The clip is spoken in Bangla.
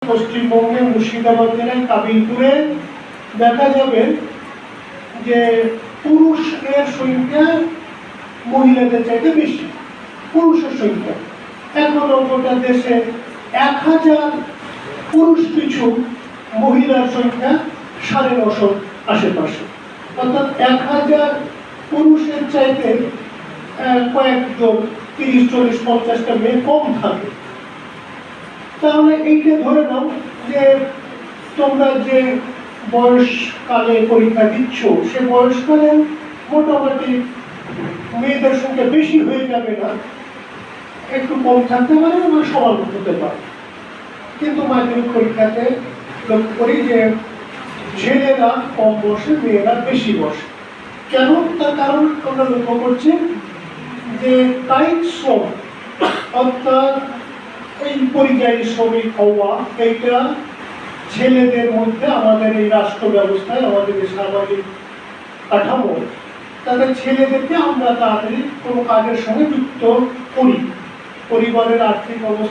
পশ্চিমবঙ্গে মুর্শিদাবাদ জেলায় কাবিলপুরে দেখা যাবে যে পুরুষের সংখ্যা মহিলাদের চাইতে বেশি। পুরুষের সংখ্যা এখনো গোটা দেশে 1000 পুরুষ পিছু মহিলার সংখ্যা 950 আশেপাশে, অর্থাৎ 1000 পুরুষের চাইতে কয়েকজন 30-40-50টা মেয়ে কম থাকে। তাহলে এইটা ধরে নাও যে তোমরা যে বয়সকালে পরীক্ষা দিচ্ছ সে বয়সকালে মোটামুটি মেয়েদের সংখ্যা বেশি হয়ে যাবে না, একটু কম থাকতে পারে বা সমান হতে পারে। কিন্তু মাধ্যমিক পরীক্ষাতে লক্ষ্য করি যে ছেলেরা কম বসে, মেয়েরা বেশি বসে। কেন? তার কারণ আমরা লক্ষ্য করছি যে কায়িক শ্রম অর্থাৎ এই পরিযায়ী শ্রমিক হওয়া, এইটা ছেলেদের মধ্যে আমাদের এই রাষ্ট্র ব্যবস্থায়, আমাদের এই সামাজিক কাঠামো, তাদের ছেলেদেরকে আমরা তাড়াতাড়ি কোনো কাজের সঙ্গে যুক্ত করি। পরিবারের আর্থিক অবস্থা